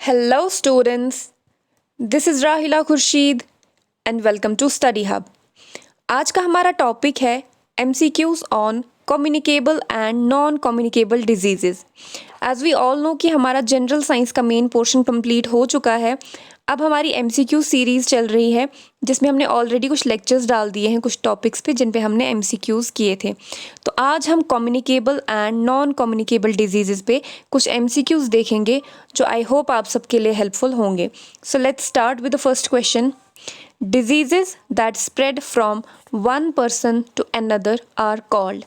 Hello, students. This is Rahila Khurशीद and welcome to Study Hub. आज का हमारा topic है MCQs on communicable and non-communicable diseases. As we all know कि हमारा general science का main portion complete हो चुका है. अब हमारी MCQ सीरीज़ चल रही है जिसमें हमने ऑलरेडी कुछ लेक्चर्स डाल दिए हैं कुछ टॉपिक्स पे जिन पे हमने MCQs किए थे. तो आज हम communicable and non communicable disease पे कुछ MCQs देखेंगे जो आई होप आप सबके लिए हेल्पफुल होंगे. So let's start with the first question. Diseases that spread from one person to another are called.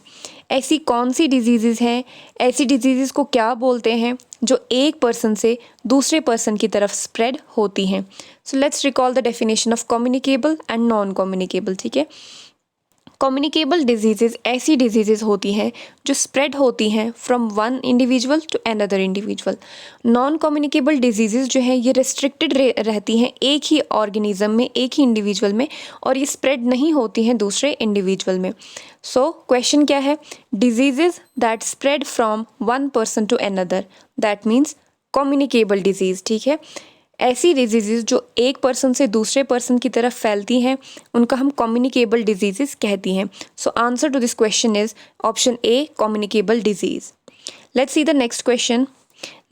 ऐसी कौन सी डिजीज़ हैं, ऐसी डिजीज़ को क्या बोलते हैं जो एक पर्सन से दूसरे पर्सन की तरफ स्प्रेड होती हैं. So let's recall the definition of communicable and non communicable. ठीक है, कम्युनिकेबल डिजीज़ ऐसी डिजीज़ होती हैं जो स्प्रेड होती हैं from one individual to another individual. Non communicable disease जो हैं ये रिस्ट्रिक्टेड रहती हैं एक ही ऑर्गेनिज्म में, एक ही इंडिविजुअल में, और ये स्प्रेड नहीं होती हैं दूसरे इंडिविजुअल में. सो क्वेश्चन क्या है? Disease that spread from one person to another, that means communicable disease. ठीक है, ऐसी डिजीज़ जो एक पर्सन से दूसरे पर्सन की तरफ फैलती हैं उनका हम कम्युनिकेबल डिजीज़ कहती हैं. So answer to this question is option A, communicable disease. Let's see the next question.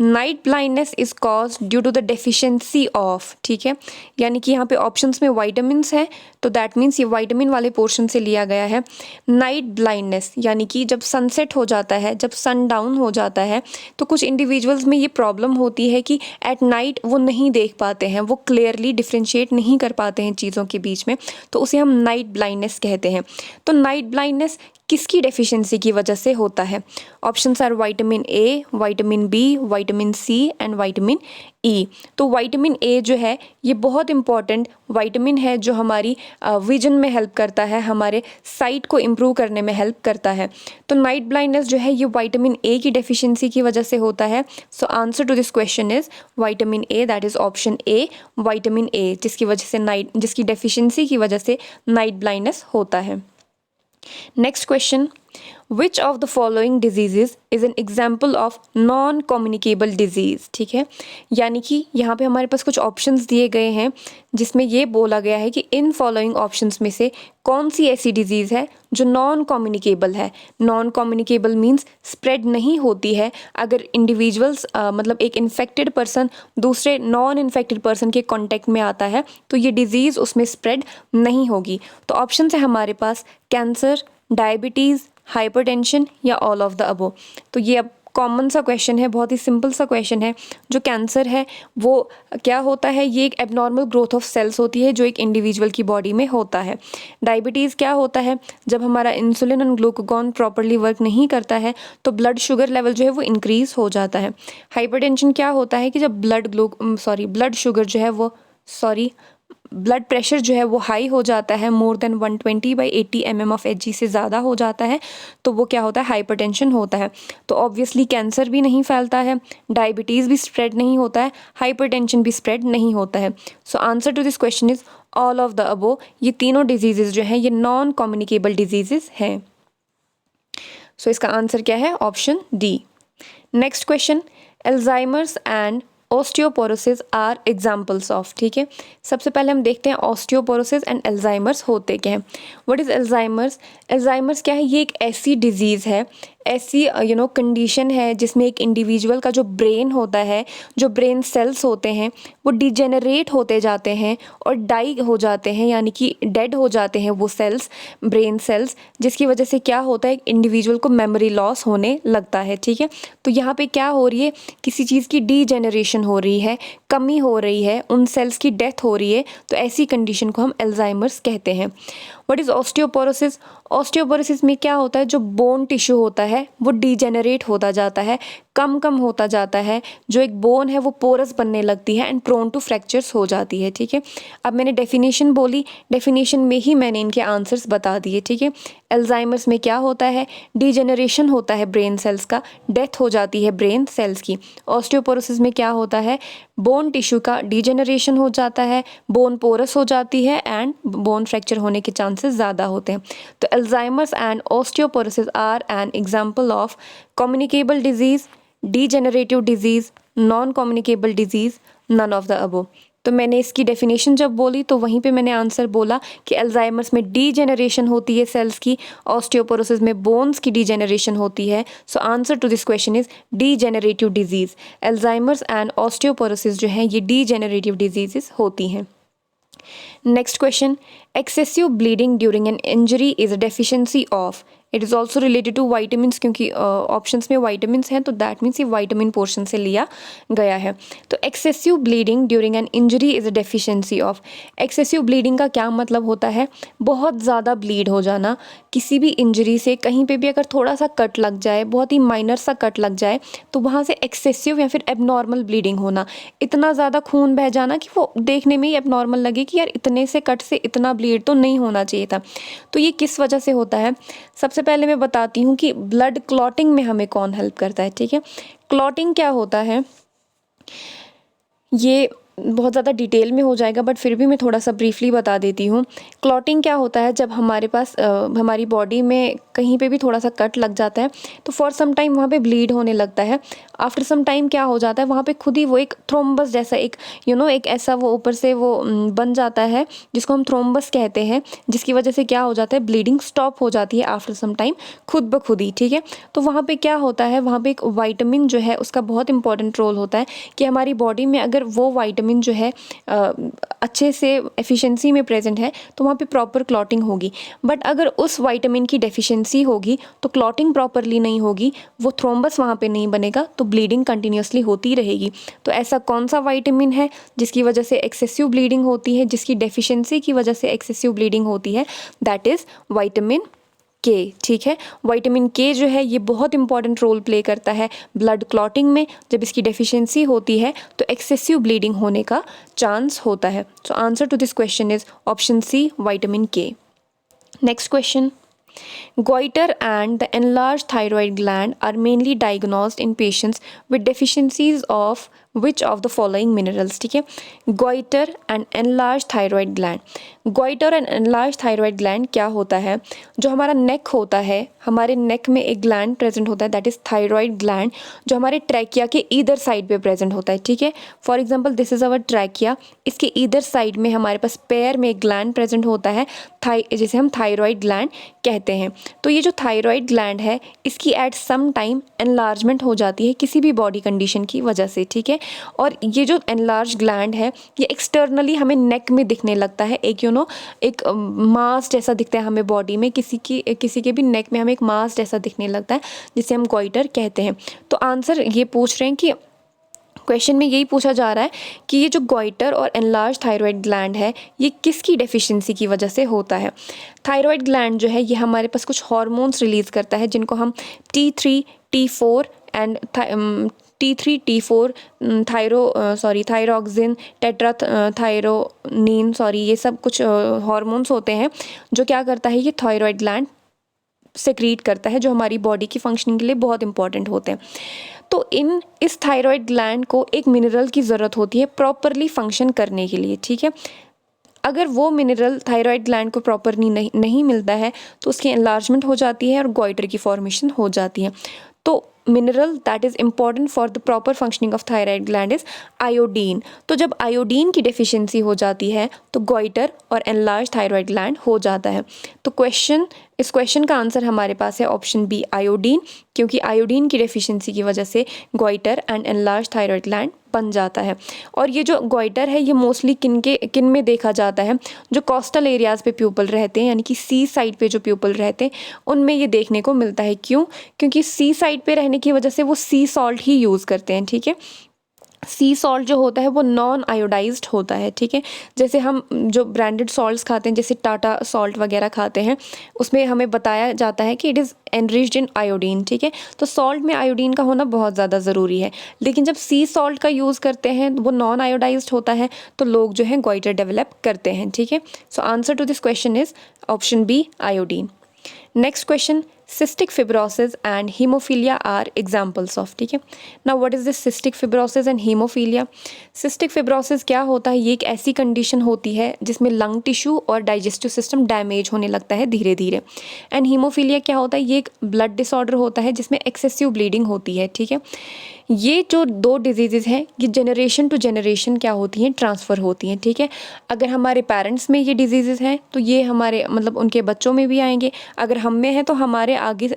Night blindness is cause due to the deficiency of. ठीक है, यानी कि यहाँ पे ऑप्शंस में वाइटामिन्स हैं तो दैट मीन्स ये वाइटामिन वाले पोर्शन से लिया गया है. नाइट ब्लाइंडनेस यानी कि जब सनसेट हो जाता है, जब सन डाउन हो जाता है तो कुछ इंडिविजुअल्स में ये प्रॉब्लम होती है कि एट नाइट वो नहीं देख पाते हैं, वो क्लियरली डिफ्रेंशिएट नहीं कर पाते हैं चीज़ों के बीच में, तो उसे हम नाइट ब्लाइंडनेस कहते हैं. तो नाइट ब्लाइंडनेस किसकी डेफिशिएंसी की वजह से होता है? Options are vitamin A, vitamin B, vitamin C and vitamin E. तो विटामिन ए जो है ये बहुत इंपॉर्टेंट विटामिन है जो हमारी विजन में हेल्प करता है, हमारे साइट को इम्प्रूव करने में हेल्प करता है. तो नाइट ब्लाइंडनेस जो है ये विटामिन ए की डेफिशिएंसी की वजह से होता है. So answer to this question is vitamin A, that is option A, vitamin A, जिसकी डेफिशिएंसी की वजह से नाइट ब्लाइंडनेस होता है. Next question. Which of the following diseases is an example of non-communicable disease? ठीक है, यानी कि यहाँ पे हमारे पास कुछ ऑप्शंस दिए गए हैं जिसमें ये बोला गया है कि इन फॉलोइंग ऑप्शंस में से कौन सी ऐसी डिजीज़ है जो नॉन कम्युनिकेबल है. नॉन कम्युनिकेबल मीन्स स्प्रेड नहीं होती है. अगर इंडिविजुअल्स मतलब एक इन्फेक्टेड पर्सन दूसरे नॉन इन्फेक्टेड पर्सन के कॉन्टेक्ट में आता है तो ये डिजीज़ उसमें स्प्रेड नहीं होगी. तो ऑप्शन है हमारे पास कैंसर, डायबिटीज़, हाइपरटेंशन या ऑल ऑफ द अबो. तो ये अब कॉमन सा क्वेश्चन है, बहुत ही सिंपल सा क्वेश्चन है. जो कैंसर है वो क्या होता है? ये एक एबनॉर्मल ग्रोथ ऑफ सेल्स होती है जो एक इंडिविजुअल की बॉडी में होता है. डायबिटीज़ क्या होता है? जब हमारा इंसुलिन और ग्लूकागॉन प्रॉपरली वर्क नहीं करता है तो ब्लड शुगर लेवल जो है वो इंक्रीज़ हो जाता है. हाइपरटेंशन क्या होता है कि जब ब्लड शुगर जो है वो ब्लड प्रेशर जो है वो हाई हो जाता है, more than 120/80 mm of Hg से ज़्यादा हो जाता है तो वो क्या होता है? हाइपरटेंशन होता है. तो ऑब्वियसली कैंसर भी नहीं फैलता है, डायबिटीज़ भी स्प्रेड नहीं होता है, हाइपरटेंशन भी स्प्रेड नहीं होता है. So answer to this question is all of the above. ये तीनों डिजीज़ जो हैं ये नॉन कम्युनिकेबल डिजीज़ हैं. सो इसका आंसर क्या है? Option D. Next question. Alzheimer's and osteoporosis are examples of. ठीक है, सबसे पहले हम देखते हैं ऑस्टियोपोरोसिस एंड एल्जाइमर्स होते क्या हैं. What is Alzheimer's? एल्जाइमर्स क्या है? ये एक ऐसी डिजीज़ है, ऐसी कंडीशन है जिसमें एक इंडिविजुअल का जो ब्रेन होता है, जो ब्रेन सेल्स होते हैं वो डिजेनरेट होते जाते हैं और डाई हो जाते हैं, यानी कि डेड हो जाते हैं वो सेल्स, ब्रेन सेल्स, जिसकी वजह से क्या होता है? एक इंडिविजुअल को मेमोरी लॉस होने लगता है. ठीक है, तो यहाँ पे क्या हो रही है? किसी चीज़ की डीजेनरेशन हो रही है, कमी हो रही है, उन सेल्स की डेथ हो रही है, तो ऐसी कंडीशन को हम एल्जाइमर्स कहते हैं. What is osteoporosis? ऑस्टियोपोरोसिस में क्या होता है? जो बोन टिश्यू होता है वो डीजेनरेट होता जाता है, कम होता जाता है. जो एक बोन है वो पोरस बनने लगती है एंड प्रोन टू फ्रैक्चर्स हो जाती है. ठीक है, अब मैंने डेफिनेशन बोली, डेफिनेशन में ही मैंने इनके आंसर्स बता दिए. ठीक है, एल्जाइमर्स में क्या होता है? डीजेनरेशन होता है ब्रेन सेल्स का, डेथ हो जाती है ब्रेन सेल्स की. ऑस्टियोपोरोसिस में क्या होता है? बोन टिश्यू का डीजेनरेशन हो जाता है, बोन पोरस हो जाती है एंड बोन फ्रैक्चर होने के चांसेस ज़्यादा होते हैं. तो Alzheimer's and osteoporosis are an example of communicable disease, degenerative disease, non communicable disease, none of the above. तो मैंने इसकी डेफिनेशन जब बोली तो वहीं पे मैंने आंसर बोला कि अल्जाइमर्स में डीजेनरेशन होती है सेल्स की, ऑस्टियोपोरोसिस में बोन्स की डीजेनरेशन होती है। So answer to this question is degenerative disease. Alzheimer's and osteoporosis जो हैं ये डीजेनरेटिव डिजीज़ होती हैं। Next question, excessive bleeding during an injury is a deficiency of. It is also related to vitamins, क्योंकि options में vitamins हैं तो that means ये वाइटामिन पोर्शन से लिया गया है। तो excessive bleeding during an injury is a deficiency of. Excessive bleeding का क्या मतलब होता है? बहुत ज़्यादा ब्लीड हो जाना किसी भी इंजरी से। कहीं पे भी अगर थोड़ा सा कट लग जाए, बहुत ही माइनर सा कट लग जाए, तो वहाँ से एक्सेसिव या फिर एबनॉर्मल ब्लीडिंग होना, इतना ज़्यादा खून बह जाना कि वो देखने में ही एबनॉर्मल लगे कि यार इतने से कट से इतना ब्लीड तो नहीं होना चाहिए था। तो ये किस वजह से होता है? सबसे पहले मैं बताती हूँ कि ब्लड क्लॉटिंग में हमें कौन हेल्प करता है। ठीक है, क्लॉटिंग क्या होता है ये बहुत ज़्यादा डिटेल में हो जाएगा, बट फिर भी मैं थोड़ा सा ब्रीफली बता देती हूँ। क्लॉटिंग क्या होता है? जब हमारे पास हमारी बॉडी में कहीं पे भी थोड़ा सा कट लग जाता है तो फॉर सम टाइम वहाँ पे ब्लीड होने लगता है। आफ्टर सम टाइम क्या हो जाता है, वहाँ पे खुद ही वो एक थ्रोम्बस जैसा एक एक ऐसा वो ऊपर से वो बन जाता है जिसको हम थ्रोम्बस कहते हैं, जिसकी वजह से क्या हो जाता है, ब्लीडिंग स्टॉप हो जाती है आफ्टर सम टाइम खुद ब खुद ही। ठीक है, तो वहाँ पे क्या होता है, वहाँ पे एक वाइटामिन जो है उसका बहुत इंपॉर्टेंट रोल होता है कि हमारी बॉडी में अगर वो वाइटामिन जो है अच्छे से एफिशिएंसी में प्रेजेंट है तो वहाँ पे प्रॉपर क्लॉटिंग होगी। बट अगर उस वाइटामिन की डेफिशिएंसी होगी तो क्लॉटिंग प्रॉपरली नहीं होगी, वो थ्रोम्बस वहाँ पे नहीं बनेगा, तो ब्लीडिंग कंटिन्यूसली होती रहेगी। तो ऐसा कौन सा वाइटामिन है जिसकी वजह से एक्सेसिव ब्लीडिंग होती है, जिसकी डेफिशिएंसी की वजह से एक्सेसिव ब्लीडिंग होती है? दैट इज़ वाइटामिन के। ठीक है, विटामिन के जो है ये बहुत इंपॉर्टेंट रोल प्ले करता है ब्लड क्लॉटिंग में। जब इसकी डेफिशिएंसी होती है तो एक्सेसिव ब्लीडिंग होने का चांस होता है। So answer to this question is option C, vitamin K. Next question, goiter and the enlarged thyroid gland are mainly diagnosed in patients with deficiencies of which of the following minerals? ठीक है, goiter and enlarged thyroid gland। goiter and enlarged thyroid gland क्या होता है? जो हमारा नेक होता है, हमारे नेक में एक ग्लैंड प्रेजेंट होता है दैट इज थायराइड ग्लैंड, जो हमारे ट्रैकिया के ईदर साइड पे प्रेजेंट होता है। ठीक है, for example this is our trachea, इसके ईदर साइड में हमारे पास पैर में एक ग्लैंड प्रेजेंट होता है जिसे हम थायराइड ग्लैंड कहते हैं। तो ये जो थायराइड ग्लैंड है इसकी एट सम टाइम एनलार्जमेंट हो जाती है किसी भी बॉडी कंडीशन की वजह से। ठीक है, और ये जो एनलार्ज ग्लैंड है ये एक्सटर्नली हमें नेक में दिखने लगता है, एक एक मास जैसा दिखता है हमें बॉडी में, किसी के भी नेक में हमें एक मास जैसा दिखने लगता है जिसे हम गोइटर कहते हैं। तो आंसर ये पूछ रहे हैं कि क्वेश्चन में यही पूछा जा रहा है कि ये जो गोइटर और एनलार्ज थायराइड ग्लैंड है ये किसकी डेफिशिएंसी की वजह से होता है? थायराइड ग्लैंड जो है ये हमारे पास कुछ हार्मोन्स रिलीज़ करता है जिनको हम T3, T4 and T3, T4 thyroxine, टेट्राथायरोनीन, ये सब कुछ हार्मोन्स होते हैं जो क्या करता है, ये थायराइड ग्लैंड सेक्रीट करता है, जो हमारी बॉडी की फंक्शनिंग के लिए बहुत इंपॉर्टेंट होते हैं। तो इस थायराइड ग्लैंड को एक मिनरल की ज़रूरत होती है प्रॉपरली फंक्शन करने के लिए। ठीक है, अगर वो मिनरल थायराइड ग्लैंड को प्रॉपरली नहीं मिलता है तो उसकी एनलार्जमेंट हो जाती है और गोइटर की फॉर्मेशन हो जाती है। तो mineral that is important for the proper functioning of thyroid gland is iodine. तो जब आयोडीन की डेफिशिएंसी हो जाती है तो गोइटर और एनलार्ज थायराइड ग्लैंड हो जाता है। तो इस क्वेश्चन का आंसर हमारे पास है ऑप्शन बी, आयोडीन, क्योंकि आयोडीन की डेफिशिएंसी की वजह से goitre and enlarge thyroid gland बन जाता है। और ये जो गोइटर है ये मोस्टली किन में देखा जाता है? जो कोस्टल एरियाज़ पे पीपल रहते हैं, यानी कि सी साइड पे जो पीपल रहते हैं उनमें ये देखने को मिलता है। क्यों? क्योंकि सी साइड पे रहने की वजह से वो सी सॉल्ट ही यूज़ करते हैं। ठीक है, सी सॉल्ट जो होता है वो नॉन आयोडाइज्ड होता है। ठीक है, जैसे हम जो ब्रांडेड सॉल्ट्स खाते हैं जैसे टाटा सॉल्ट वगैरह खाते हैं उसमें हमें बताया जाता है कि it is enriched in iodine. ठीक है, तो सॉल्ट में आयोडीन का होना बहुत ज़्यादा ज़रूरी है, लेकिन जब सी सॉल्ट का यूज़ करते हैं वो नॉन आयोडाइज्ड होता है तो लोग जो है गोइटर डेवलप करते हैं। ठीक है, so answer to this question is option B, iodine. Next question, cystic fibrosis and hemophilia are examples of। ठीक है, now what is this cystic fibrosis and hemophilia? cystic fibrosis क्या होता है? ये एक ऐसी कंडीशन होती है जिसमें लंग टिश्यू और डाइजेस्टिव सिस्टम डैमेज होने लगता है धीरे धीरे। एंड हीमोफीलिया क्या होता है? ये एक ब्लड डिसऑर्डर होता है जिसमें एक्सेसिव ब्लीडिंग होती है। ठीक है, ये जो दो डिजीज़ हैं ये जनरेशन टू जनरेशन क्या होती हैं, ट्रांसफ़र होती हैं, ठीक है। अगर हमारे पेरेंट्स में ये डिजीज़ हैं तो ये हमारे मतलब उनके बच्चों में भी आएंगे, अगर हम में है तो हमारे आगे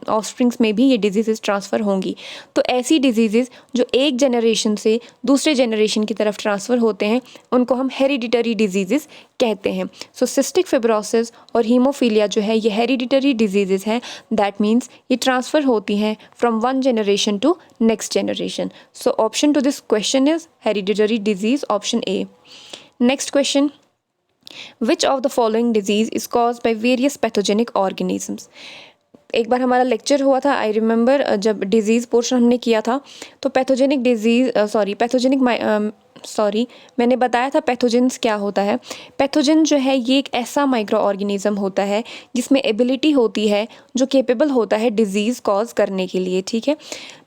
ऑफस्प्रिंग्स में भी ये डिजीज़ ट्रांसफ़र होंगी। तो ऐसी डिजीज़ जो एक जनरेशन से दूसरे जनरेशन की तरफ ट्रांसफ़र होते हैं उनको हम हेरिडिटरी डिजीज़ कहते हैं। सो सिस्टिक फिब्रोसिस और हीमोफीलिया जो है ये हेरिडिटरी डिजीज़ हैं, दैट मीन्स ये ट्रांसफ़र होती हैं from one generation to next generation. So option to this question is hereditary disease, option A. Next question, which of the following disease is caused by various pathogenic organisms. एक बार हमारा lecture हुआ था, I remember, जब disease portion हमने किया था तो मैंने बताया था पैथोजेंस क्या होता है। पैथोजन जो है ये एक ऐसा माइक्रो ऑर्गेनिज्म होता है जिसमें एबिलिटी होती है, जो केपेबल होता है डिजीज़ कॉज करने के लिए, ठीक है।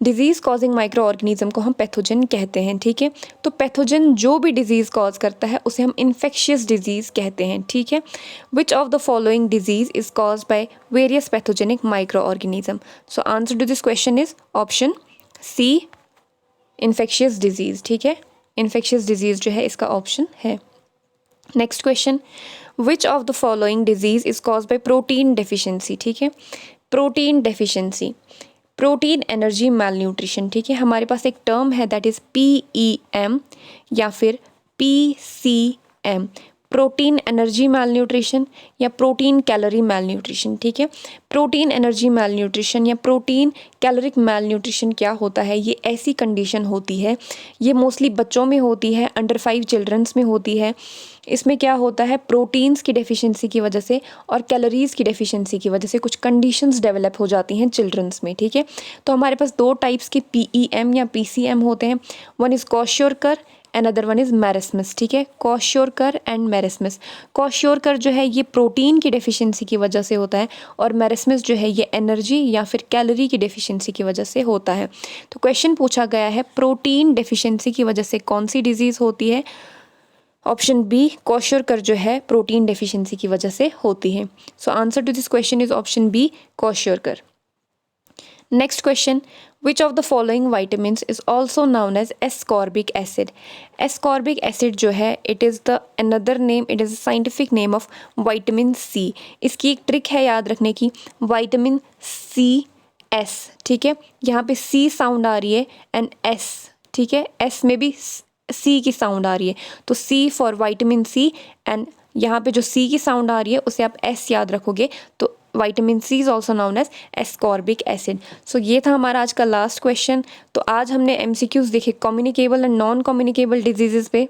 डिजीज़ कॉजिंग माइक्रो ऑर्गेनिज्म को हम पैथोजन कहते हैं, ठीक है। तो पैथोजन जो भी डिजीज़ कॉज करता है उसे हम इन्फेक्शियस डिजीज़ कहते हैं, ठीक है। Which of the following disease is caused by various pathogenic microorganism. So answer to this question is option C, infectious disease, ठीक है। इन्फेक्शियस डिजीज़ जो है इसका ऑप्शन है। Next question, which of the following disease is cause by protein deficiency, ठीक है। Protein deficiency, protein energy malnutrition, ठीक है। हमारे पास एक टर्म है दैट इज़ PEM या फिर PCM, प्रोटीन एनर्जी मैल न्यूट्रिशन या प्रोटीन कैलोरी मैल न्यूट्रिशन, ठीक है। प्रोटीन एनर्जी मैल न्यूट्रिशन या प्रोटीन कैलोरिक मैल न्यूट्रिशन क्या होता है, ये ऐसी कंडीशन होती है, ये मोस्टली बच्चों में होती है, अंडर 5 चिल्ड्रंस में होती है। इसमें क्या होता है, प्रोटीन्स की डेफिशिएंसी की वजह से और कैलोरीज़ की डेफिशिएंसी की वजह से कुछ कंडीशंस डेवलप हो जाती हैं चिल्ड्रंस में, ठीक है। तो हमारे पास दो टाइप्स के PEM या PCM होते हैं, one is kwashiorkor, another one is marasmus, ठीक है। Kwashiorkor and मैरस्मस। क्वाशियोरकर जो है ये प्रोटीन की डेफिशिएंसी की वजह से होता है और मैरस्मस जो है ये एनर्जी या फिर कैलोरी की डेफिशिएंसी की वजह से होता है। तो क्वेश्चन पूछा गया है प्रोटीन डेफिशिएंसी की वजह से कौन सी डिजीज़ होती है, ऑप्शन बी, क्वाशियोरकर जो है प्रोटीन डेफिशिएंसी की वजह से होती है। So answer to this question is option B, kwashiorkor. Next question, which of the following vitamins is also known as ascorbic acid? Ascorbic acid जो है it is the another name, it is a scientific name of vitamin C। इसकी एक trick है याद रखने की, vitamin CS, ठीक है। यहाँ पे C साउंड आ रही है एंड S, ठीक है, S में भी C की साउंड आ रही है, तो C for vitamin C and यहाँ पे जो C की साउंड आ रही है उसे आप S याद रखोगे तो vitamin C is also known as ascorbic acid. So ये था हमारा आज का लास्ट क्वेश्चन। तो आज हमने MCQs देखे communicable and non communicable disease पे।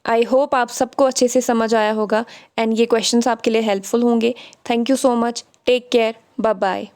आई होप आप सबको अच्छे से समझ आया होगा एंड ये क्वेश्चंस आपके लिए हेल्पफुल होंगे। Thank you so much, take care, bye bye.